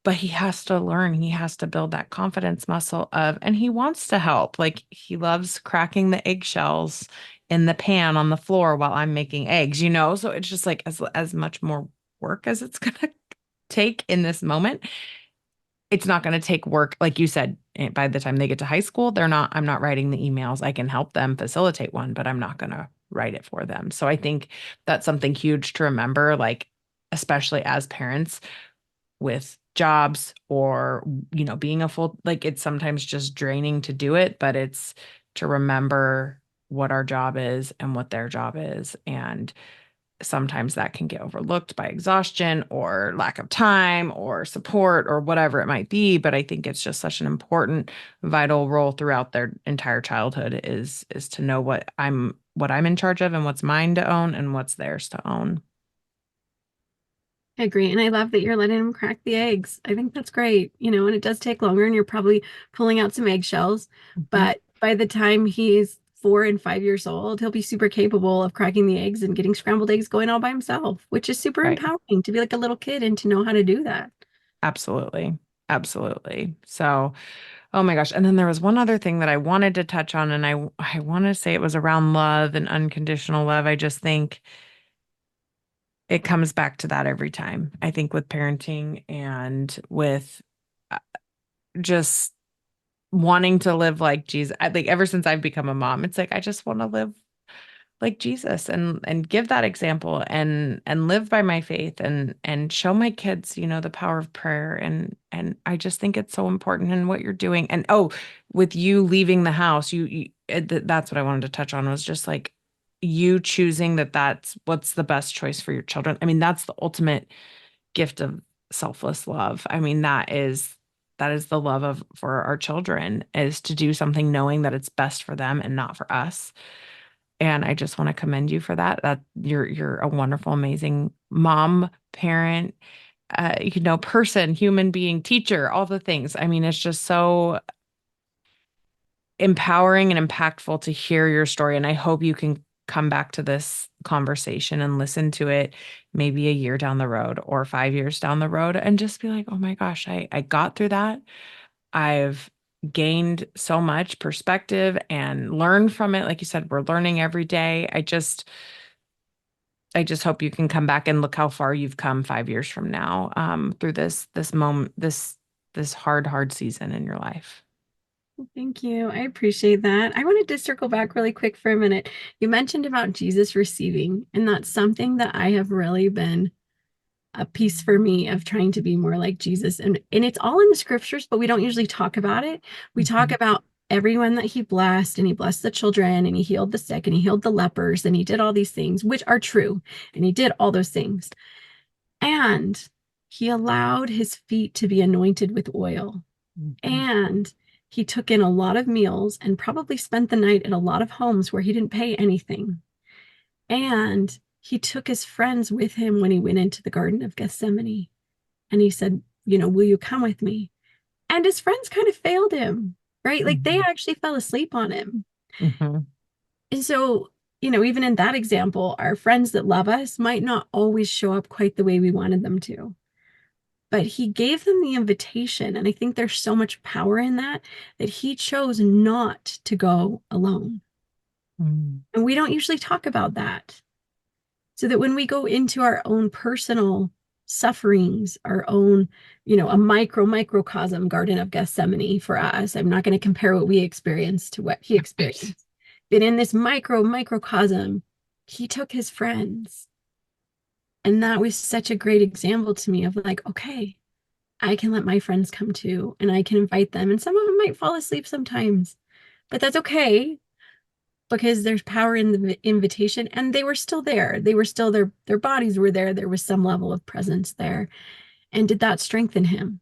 but he has to learn. He has to build that confidence muscle and he wants to help. Like he loves cracking the eggshells in the pan on the floor while I'm making eggs. So it's just like as much more work as it's going to take in this moment. It's not going to take work. Like you said, by the time they get to high school, I'm not writing the emails. I can help them facilitate one, but I'm not going to write it for them. So I think that's something huge to remember, like, especially as parents with jobs or being a full, like, it's sometimes just draining to do it, but it's to remember what our job is and what their job is. And sometimes that can get overlooked by exhaustion or lack of time or support or whatever it might be, but I think it's just such an important vital role throughout their entire childhood is to know what I'm in charge of and what's mine to own and what's theirs to own. I agree. And I love that you're letting him crack the eggs. I think that's great. And it does take longer and you're probably pulling out some eggshells. Mhm. But by the time he's 4 and 5 years old, he'll be super capable of cracking the eggs and getting scrambled eggs going all by himself, which is super Right. empowering to be like a little kid and to know how to do that. Absolutely. Absolutely. So, oh my gosh. And then there was one other thing that I wanted to touch on, and I want to say it was around love and unconditional love. I just think it comes back to that every time. I think with parenting and with uh, just wanting to live like Jesus. Like ever since I've become a mom, it's like I just want to live like Jesus and give that example and live by my faith and show my kids, the power of prayer and I just think it's so important in what you're doing. And oh, with you leaving the house, that's what I wanted to touch on, was just like you choosing that's what's the best choice for your children. I mean, that's the ultimate gift of selfless love. I mean, that is the love of for our children, is to do something knowing that it's best for them and not for us. And I just want to commend you for that. That you're a wonderful, amazing mom, parent, person, human being, teacher, all the things. I mean, it's just so empowering and impactful to hear your story. And I hope you can come back to this conversation and listen to it maybe a year down the road or 5 years down the road and just be like, oh my gosh, I got through that. I've gained so much perspective and learned from it. Like you said, we're learning every day. I just hope you can come back and look how far you've come 5 years from now, through this moment, this hard season in your life. Thank you. I appreciate that. I wanted to circle back really quick for a minute. You mentioned about Jesus receiving, and that's something that I have really been a piece for me of trying to be more like Jesus. And it's all in the scriptures, but we don't usually talk about it. We talk Mhm. about everyone that he blessed, and he blessed the children, and he healed the sick, and he healed the lepers, and he did all these things, which are true. And he did all those things. And he allowed his feet to be anointed with oil. Mhm. And he took in a lot of meals and probably spent the night at a lot of homes where he didn't pay anything. And he took his friends with him when he went into the Garden of Gethsemane. And he said, will you come with me? And his friends kind of failed him, right? Like they Mhm. actually fell asleep on him. Mhm. And so, even in that example, our friends that love us might not always show up quite the way we wanted them to. But he gave them the invitation. And I think there's so much power in that he chose not to go alone. Mhm. And we don't usually talk about that. So that when we go into our own personal sufferings, our own, a microcosm Garden of Gethsemane for us, I'm not going to compare what we experienced to what he experienced. But in this microcosm, he took his friends. And that was such a great example to me of like, okay, I can let my friends come too, and I can invite them. And some of them might fall asleep sometimes, but that's okay because there's power in the invitation, and they were still there. They were still their bodies were there. There was some level of presence there. And did that strengthen him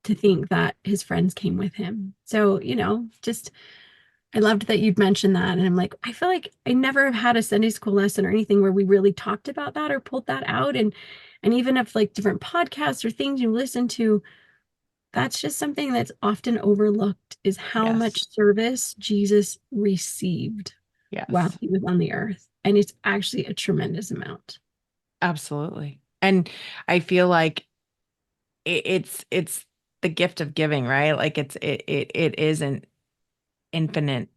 to think that his friends came with him? So, just I loved that you'd mentioned that. And I'm like, I feel like I never have had a Sunday school lesson or anything where we really talked about that or pulled that out. And even if like different podcasts or things you listen to, that's just something that's often overlooked is how Yes. much service Jesus received while Yes. he was on the earth. And it's actually a tremendous amount. Absolutely. And I feel like it's the gift of giving, right? Like it is an infinite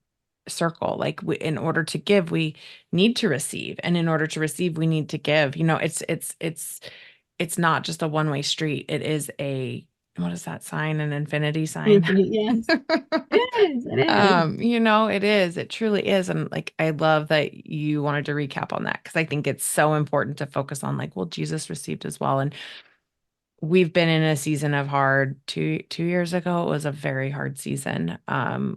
circle. Like in order to give, we need to receive, and in order to receive, we need to give. It's not just a one-way street. It is a, what is that sign? An infinity sign. Infinite, yes. It is. It is. It is. It truly is. And like, I love that you wanted to recap on that because I think it's so important to focus on like, well, Jesus received as well. And we've been in a season of hard. Two years ago, it was a very hard season.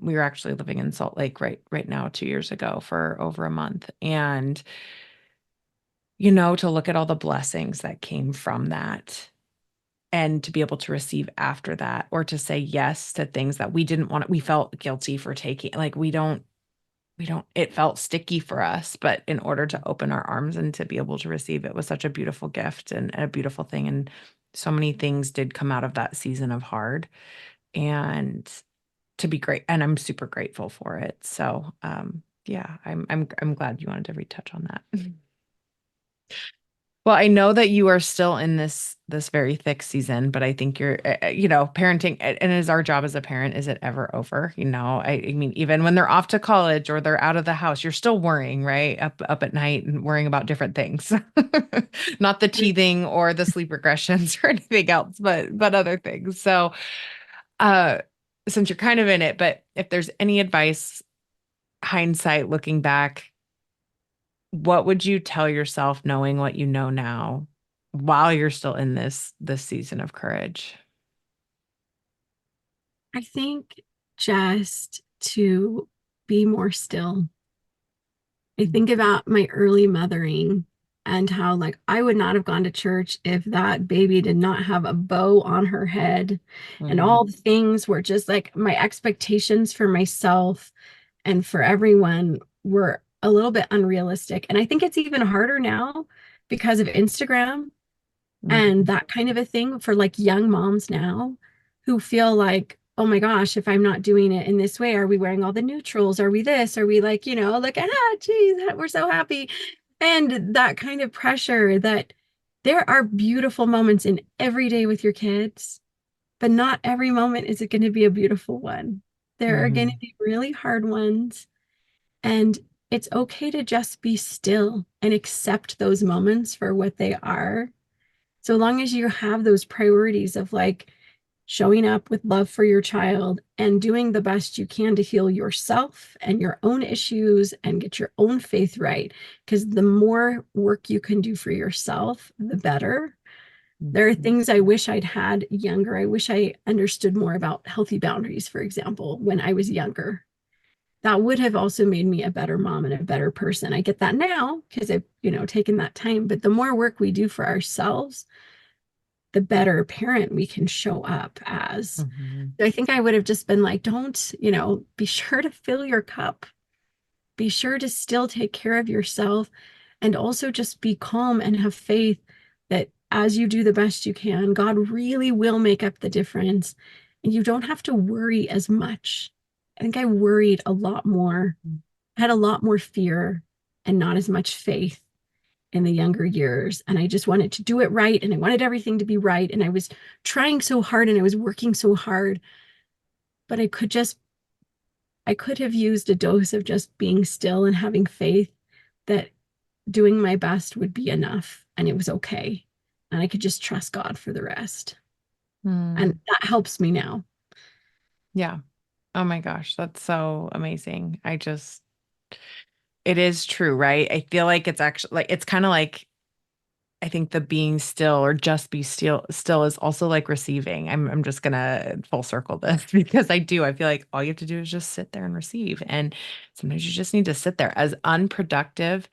We were actually living in Salt Lake right now, 2 years ago for over a month. And, to look at all the blessings that came from that and to be able to receive after that, or to say yes to things that we didn't want, we felt guilty for taking. Like we don't, it felt sticky for us, but in order to open our arms and to be able to receive, it was such a beautiful gift and a beautiful thing. And so many things did come out of that season of hard, and to be great. And I'm super grateful for it. So, yeah, I'm glad you wanted to retouch on that. Well, I know that you are still in this very thick season, but I think you're, parenting, and it is our job as a parent. Is it ever over? I mean, even when they're off to college or they're out of the house, you're still worrying, right? Up at night and worrying about different things, not the teething or the sleep regressions or anything else, but other things. So, uh, since you're kind of in it, but if there's any advice, hindsight, looking back, what would you tell yourself knowing what you know now while you're still in this season of courage? I think just to be more still. I think about my early mothering and how like I would not have gone to church if that baby did not have a bow on her head, and Mm-hmm. all the things were just like my expectations for myself and for everyone were a little bit unrealistic. And I think it's even harder now because of Instagram and that kind of a thing for like young moms now who feel like, oh my gosh, if I'm not doing it in this way, are we wearing all the neutrals? Are we this? Are we like, like, geez, we're so happy. And that kind of pressure that there are beautiful moments in every day with your kids, but not every moment is it going to be a beautiful one. There are going to Mm-hmm. be really hard ones. And it's okay to just be still and accept those moments for what they are, so long as you have those priorities of like showing up with love for your child and doing the best you can to heal yourself and your own issues and get your own faith right. Because the more work you can do for yourself, the better. There are things I wish I'd had younger. I wish I understood more about healthy boundaries, for example, when I was younger. That would have also made me a better mom and a better person. I get that now because I've, taken that time. But the more work we do for ourselves, the better parent we can show up as. Mhm. So I think I would have just been like, don't, be sure to fill your cup. Be sure to still take care of yourself and also just be calm and have faith that as you do the best you can, God really will make up the difference. And you don't have to worry as much. I think I worried a lot more, had a lot more fear and not as much faith in the younger years. And I just wanted to do it right. And I wanted everything to be right. And I was trying so hard and I was working so hard, but I could have used a dose of just being still and having faith that doing my best would be enough and it was okay. And I could just trust God for the rest. And Mm. that helps me now. Yeah. Oh my gosh, that's so amazing. It is true, right? I feel like it's actually like, it's kind of like, I think the being still or just be still is also like receiving. I'm just gonna full circle this because I feel like all you have to do is just sit there and receive. And sometimes you just need to sit there as unproductive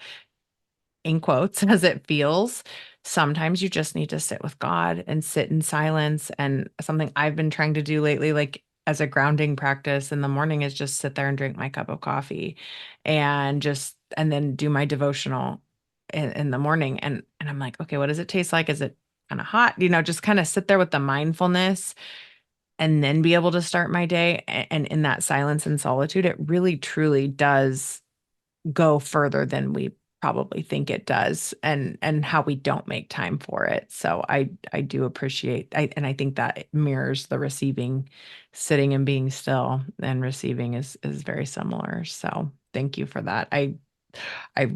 in quotes as it feels. Sometimes you just need to sit with God and sit in silence. And something I've been trying to do lately, like as a grounding practice in the morning, is just sit there and drink my cup of coffee and then do my devotional in the morning. And I'm like, okay, what does it taste like? Is it kind of hot? Just kind of sit there with the mindfulness and then be able to start my day. And in that silence and solitude, it really truly does go further than we probably think it does, and how we don't make time for it. So I do appreciate, and I think that it mirrors the receiving. Sitting and being still and receiving is very similar. So thank you for that. I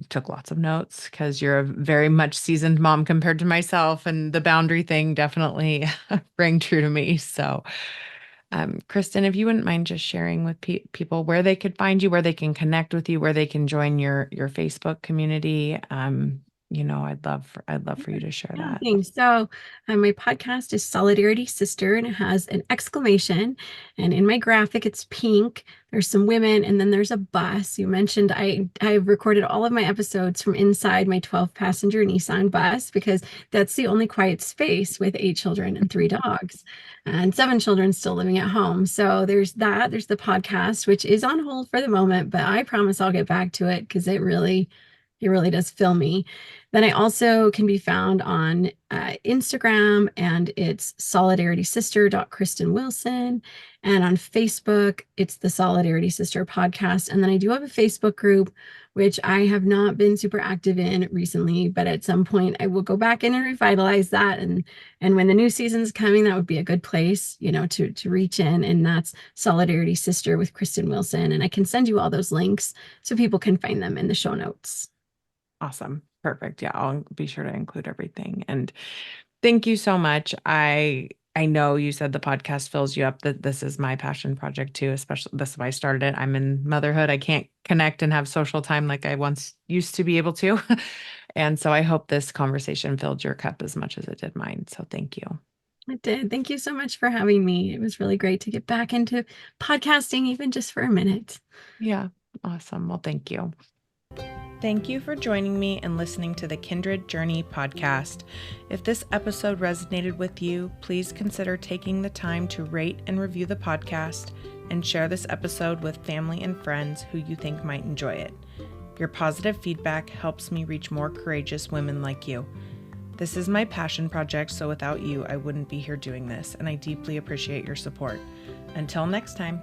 took lots of notes because you're a very much seasoned mom compared to myself, and the boundary thing definitely rang true to me. So Kristin, if you wouldn't mind just sharing with people where they could find you, where they can connect with you, where they can join your Facebook community, I'd love for you to share Yeah, that. thanks. So, my podcast is Solidarity Sister, and it has an exclamation. And in my graphic, it's pink. There's some women, and then there's a bus. You mentioned I've recorded all of my episodes from inside my 12-passenger Nissan bus because that's the only quiet space with 8 children and 3 dogs, and 7 children still living at home. So there's that. There's the podcast, which is on hold for the moment, but I promise I'll get back to it because it really does fill me. Then I also can be found on Instagram, and it's solidaritysister.Kristin Wilson. And on Facebook, it's the Solidarity Sister podcast. And then I do have a Facebook group, which I have not been super active in recently, but at some point I will go back in and revitalize that. And when the new season's coming, that would be a good place, to reach in. And that's Solidarity Sister with Kristin Wilson. And I can send you all those links so people can find them in the show notes. Awesome. Perfect. Yeah, I'll be sure to include everything. And thank you so much. I know you said the podcast fills you up. That this is my passion project too, especially this is why I started it. I'm in motherhood. I can't connect and have social time like I once used to be able to. And so I hope this conversation filled your cup as much as it did mine. So thank you. It did. Thank you so much for having me. It was really great to get back into podcasting, even just for a minute. Yeah. Awesome. Well, thank you. Thank you for joining me and listening to the Kindred Journey podcast. If this episode resonated with you, please consider taking the time to rate and review the podcast and share this episode with family and friends who you think might enjoy it. Your positive feedback helps me reach more courageous women like you. This is my passion project, so without you, I wouldn't be here doing this, and I deeply appreciate your support. Until next time.